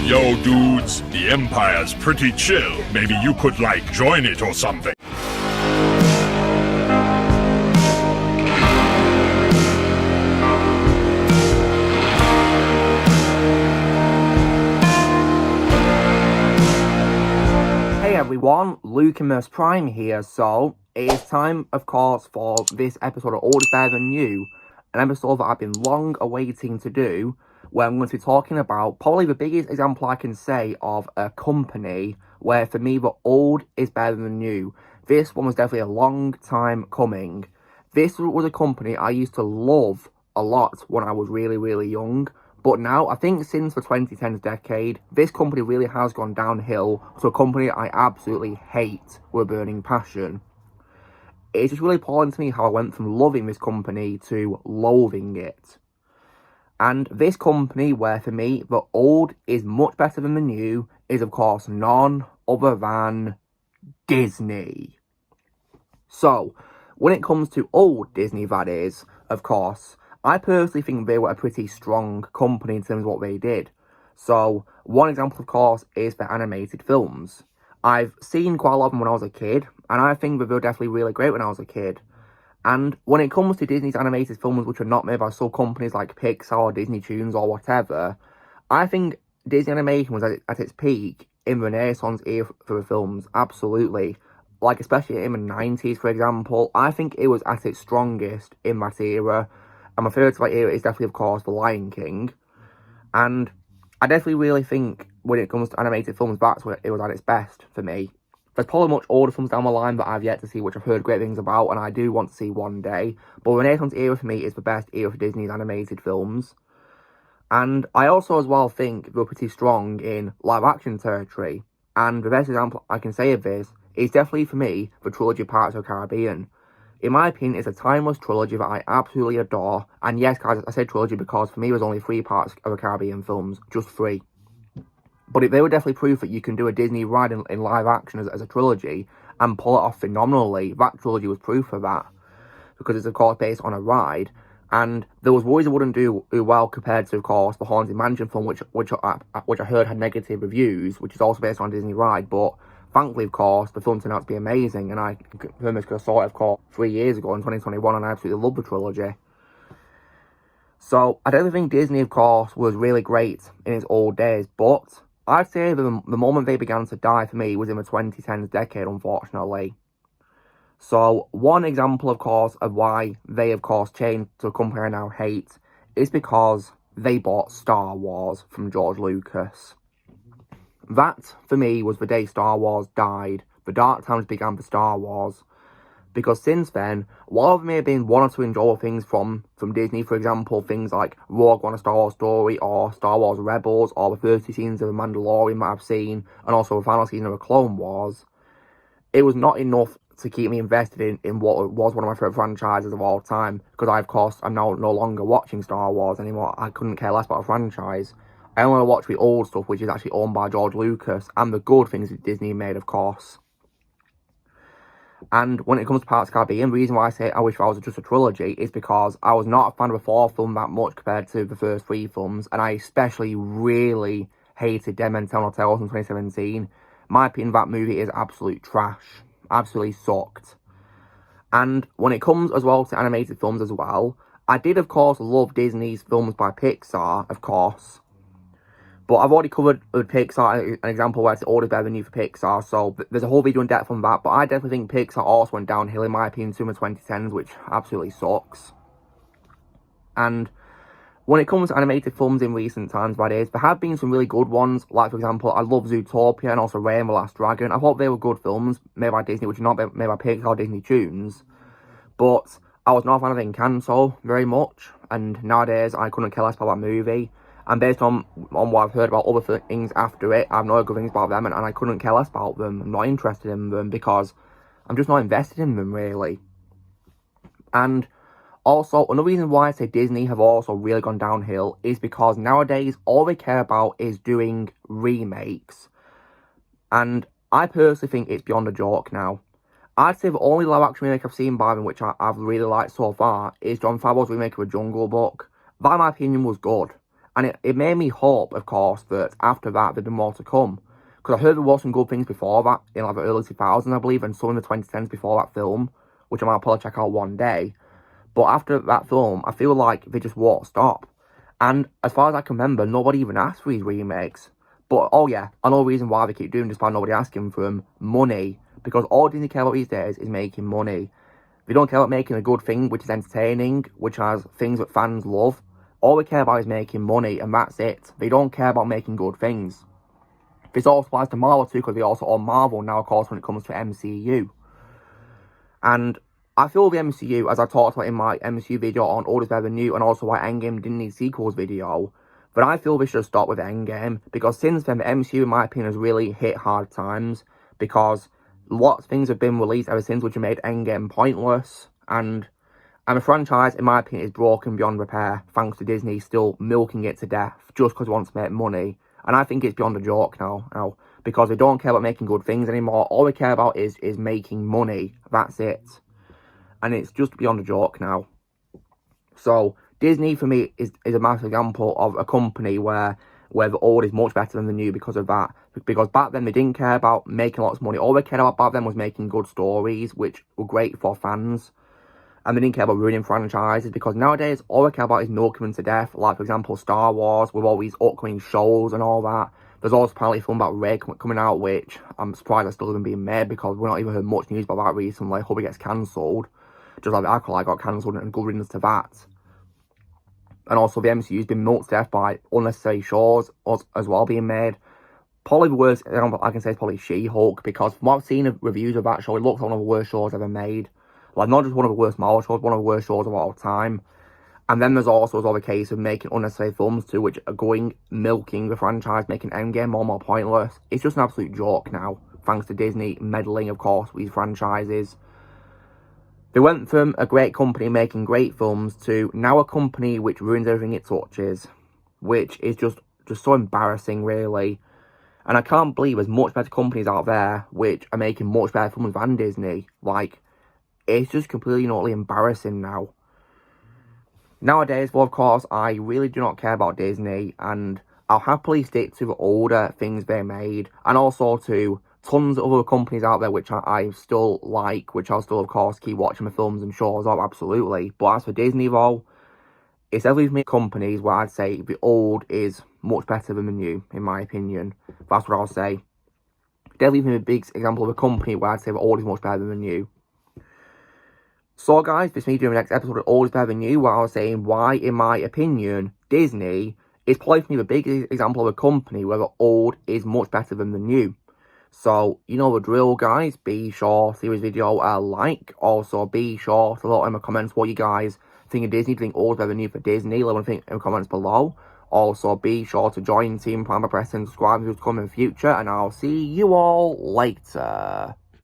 Yo, dudes, the Empire's pretty chill. Maybe you could, join it or something. Hey everyone, Lucimus Prime here. So, it is time, of course, for this episode of Old is Better Than New, an episode that I've been long awaiting to do, where I'm going to be talking about probably the biggest example I can say of a company where, for me, the old is better than new. This one was definitely a long time coming. This was a company I used to love a lot when I was really, really young. But now, I think since the 2010s decade, this company really has gone downhill to a company I absolutely hate with a burning passion. It's just really appalling to me how I went from loving this company to loathing it. And this company, where for me, the old is much better than the new, is of course none other than Disney. So, when it comes to old Disney, that is, of course, I personally think they were a pretty strong company in terms of what they did. So, one example, of course, is their animated films. I've seen quite a lot of them when I was a kid, and I think that they were definitely really great when I was a kid. And when it comes to Disney's animated films, which are not made by sub companies like Pixar or Disney Toons or whatever, I think Disney Animation was at its peak in the Renaissance era for the films, absolutely. Especially in the 90s, for example, I think it was at its strongest in that era. And my favourite era is definitely, of course, The Lion King. And I definitely really think when it comes to animated films, that's where it was at its best for me. There's probably much older films down the line that I've yet to see, which I've heard great things about, and I do want to see one day. But the Renaissance era for me is the best era for Disney's animated films. And I also as well think they were pretty strong in live action territory. And the best example I can say of this is definitely for me the trilogy of Pirates of the Caribbean. In my opinion, it's a timeless trilogy that I absolutely adore. And yes, guys, I say trilogy because for me there's only 3 Pirates of the Caribbean films, just 3. But they were definitely proof that you can do a Disney ride in live action as a trilogy and pull it off phenomenally. That trilogy was proof of that, because it's of course based on a ride. And there was worries it wouldn't do well compared to, of course, the Haunted Mansion film, which I heard had negative reviews, which is also based on a Disney ride. But thankfully, of course, the film turned out to be amazing, and I confirm this because I saw it, of course, 3 years ago in 2021, and I absolutely love the trilogy. So, I don't think Disney, of course, was really great in its old days, but I'd say the moment they began to die for me was in the 2010s decade, unfortunately. So, one example, of course, of why they, of course, changed to a company I now hate is because they bought Star Wars from George Lucas. That, for me, was the day Star Wars died. The dark times began for Star Wars. Because since then, while there may have been one or two enjoyable things from Disney, for example, things like Rogue One, A Star Wars Story, or Star Wars Rebels, or the 30 seasons of The Mandalorian that I've seen, and also the final season of The Clone Wars, it was not enough to keep me invested in what was one of my favourite franchises of all time, because I, of course, I'm now no longer watching Star Wars anymore. I couldn't care less about a franchise. I only watch the old stuff, which is actually owned by George Lucas, and the good things that Disney made, of course. And when it comes to Pirates of the Caribbean, the reason why I say I wish that was just a trilogy is because I was not a fan of the 4th film that much compared to the first 3 films, and I especially really hated Dead Men Tell No Tales in 2017. In my opinion, that movie is absolute trash. Absolutely sucked. And when it comes as well to animated films as well, I did, of course, love Disney's films by Pixar, of course. But I've already covered with Pixar, an example where it's always better than new for Pixar, so there's a whole video in depth on that. But I definitely think Pixar also went downhill, in my opinion, in the 2010s, which absolutely sucks. And when it comes to animated films in recent times, that is, there have been some really good ones. Like, for example, I love Zootopia and also Raya and the Last Dragon. I thought they were good films, made by Disney, which are not made by Pixar or Disney Toons. But I was not a fan of Encanto very much, and nowadays I couldn't care less about that movie. And based on what I've heard about other things after it, I have no good things about them, and I couldn't care less about them. I'm not interested in them because I'm just not invested in them, really. And also, another reason why I say Disney have also really gone downhill is because nowadays all they care about is doing remakes. And I personally think it's beyond a joke now. I'd say the only live action remake I've seen by them, which I've really liked so far, is Jon Favreau's remake of The Jungle Book. That, in my opinion, was good. And it made me hope, of course, that after that there'd be more to come. Because I heard there was some good things before that, in like the early 2000s, I believe, and some in the 2010s before that film, which I might probably check out one day. But after that film, I feel like they just won't stop. And as far as I can remember, nobody even asked for these remakes. But, oh yeah, I know the reason why they keep doing this, despite nobody asking for them: money. Because all Disney care about these days is making money. They don't care about making a good thing, which is entertaining, which has things that fans love. All they care about is making money, and that's it. They don't care about making good things. This also applies to Marvel too, because they also own Marvel now, of course, when it comes to MCU. And I feel the MCU, as I talked about in my MCU video on Old is Better Than New, and also why Endgame didn't need sequels video, but I feel they should have stopped with Endgame, because since then, the MCU, in my opinion, has really hit hard times, because lots of things have been released ever since, which have made Endgame pointless, and the franchise, in my opinion, is broken beyond repair, thanks to Disney still milking it to death, just because it wants to make money. And I think it's beyond a joke now, because they don't care about making good things anymore. All they care about is making money. That's it. And it's just beyond a joke now. So, Disney, for me, is a massive example of a company where the old is much better than the new because of that. Because back then, they didn't care about making lots of money. All they cared about back then was making good stories, which were great for fans. And they didn't care about ruining franchises, because nowadays, all they care about is milking them to death. Like, for example, Star Wars, with all these upcoming shows and all that. There's also apparently a film about Rey coming out, which I'm surprised that's still even being made, because we've not even heard much news about that recently. I hope it gets cancelled. Just like the Acolyte got cancelled, and good riddance to that. And also, the MCU's been milked to death by unnecessary shows as well being made. Probably the worst example I can say is probably She-Hulk, because from what I've seen of reviews of that show, it looks like one of the worst shows ever made. Like, not just one of the worst Marvel shows, one of the worst shows of all time. And then there's also the case of making unnecessary films too, which are milking the franchise, making Endgame more and more pointless. It's just an absolute joke now, thanks to Disney meddling, of course, with these franchises. They went from a great company making great films to now a company which ruins everything it touches, which is just so embarrassing, really. And I can't believe there's much better companies out there which are making much better films than Disney. Like, it's just completely and utterly embarrassing now. Nowadays, well, of course, I really do not care about Disney, and I'll happily stick to the older things they made, and also to tons of other companies out there which I still like, which I'll still, of course, keep watching the films and shows of, absolutely. But as for Disney, though, it's definitely companies where I'd say the old is much better than the new, in my opinion. That's what I'll say. Definitely a big example of a company where I'd say the old is much better than the new. So guys, this is me doing the next episode of Old is Better Than New, where I was saying why, in my opinion, Disney is probably for me the biggest example of a company where the old is much better than the new. So, you know the drill, guys. Be sure to give this video a like. Also, be sure to let in the comments what you guys think of Disney. Do you think old is better than new for Disney? Let me think in the comments below. Also, be sure to join Team Prime by pressing subscribe to come in the future, and I'll see you all later.